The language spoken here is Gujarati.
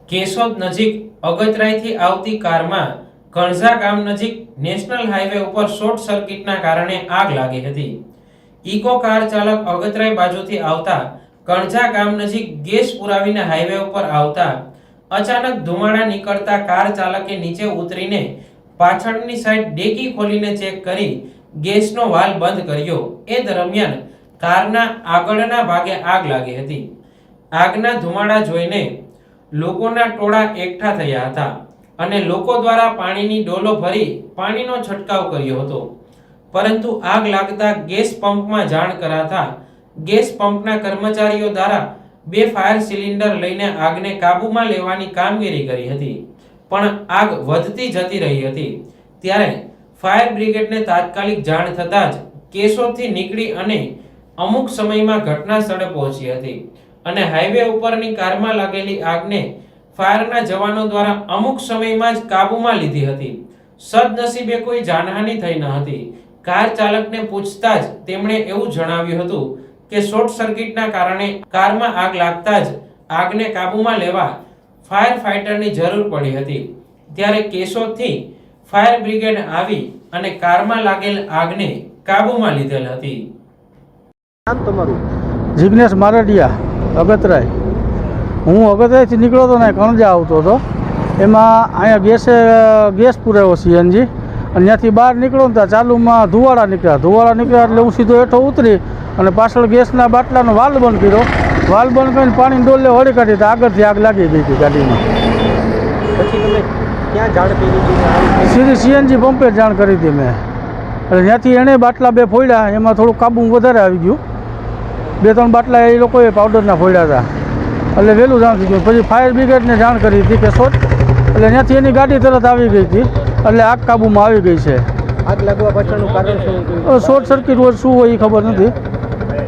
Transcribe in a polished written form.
કેશોદ નજીક અગતરાયથી આવતી કારમાં કણઝા ગામ નજીક નેશનલ હાઈવે ઉપર શોર્ટ સર્કિટના કારણે આગ લાગી હતી। ઇકો કાર ચાલક અગતરાય બાજુથી આવતા કણઝા ગામ નજીક ગેસ પુરાવીને હાઈવે ઉપર આવતા અચાનક ધુમાડા નીકળતા કાર ચાલકે નીચે ઉતરીને પાછળની સાઈડ ડેકી ખોલીને ચેક કરી ગેસનો વાલ્વ બંધ કર્યો। એ દરમિયાન કારના આગળના ભાગે આગ લાગી હતી। આગના ધુમાડા જોઈને લોકોના ટોળા એકઠા થયા હતા અને લોકો દ્વારા પાણીની ડોલો ભરી પાણીનો છંટકાવ કર્યો હતો, પરંતુ આગ લાગતા ગેસ પંપમાં જાણ કરાતા ગેસ પંપના કર્મચારીઓ દ્વારા 2 ફાયર સિલિન્ડર લઈને આગને કાબૂમાં લેવાની કામગીરી કરી હતી, પણ આગ વધતી જતી રહી હતી। ત્યારે ફાયર બ્રિગેડને તાત્કાલિક જાણ થતાં જ કેશોદથી નીકળી અને અમુક સમયમાં ઘટના સ્થળે પહોંચી હતી અને હાઈવે ઉપરની કારમાં લાગેલી આગને ફાયરના જવાનો દ્વારા અમુક સમયમાં જ કાબૂમાં લીધી હતી। સદનસીબે કોઈ જાનહાનિ થઈ ન હતી। કાર ચાલકને પૂછતા જ તેમણે એવું જણાવ્યું હતું કે શોર્ટ સર્કિટના કારણે કારમાં આગ લાગતા જ આગને કાબૂમાં લેવા ફાયર ફાઇટરની જરૂર પડી હતી। ત્યારે કેશોદથી ફાયર બ્રિગેડ આવી અને કારમાં લાગેલ આગને કાબૂમાં લીધેલ હતી। નામ તમારું? જિગ્નેશ મારડિયા, અગતરાય। હું અગતરાયથી નીકળ્યો હતો ને કણજા આવતો હતો, એમાં અહીંયા ગેસ પુરાવ્યો સીએનજી, અને ત્યાંથી બહાર નીકળ્યો ને ત્યાં ચાલુમાં ધુવાળા નીકળ્યા એટલે હું સીધો હેઠો ઉતરી અને પાછળ ગેસના બાટલાનો વાલ્વ બંધ કર્યો। વાલ્વ બંધ કરીને પાણીની ડોલે વળી કાઢી તો આગળથી આગ લાગી ગઈ હતી ગાડીમાં। પછી તમે ક્યાં જાણ કરી હતી? સીધી સીએનજી પંપે જાણ કરી હતી મેં, એટલે ત્યાંથી એણે બાટલા 2 ફોડ્યા, એમાં થોડું કાબુ વધારે આવી ગયું। 2-3 બાટલા એ લોકોએ પાવડરના ફોડ્યા હતા, એટલે વહેલું જાણ થઈ ગયું। પછી ફાયર બ્રિગેડને જાણ કરી હતી કે શોર્ટ, એટલે ત્યાંથી એની ગાડી તરત આવી ગઈ હતી, એટલે આગ કાબૂમાં આવી ગઈ છે। આગ લાગવા પાછળનું કારણ શું? શોર્ટ સર્કિટ હોય શું હોય એ ખબર નથી।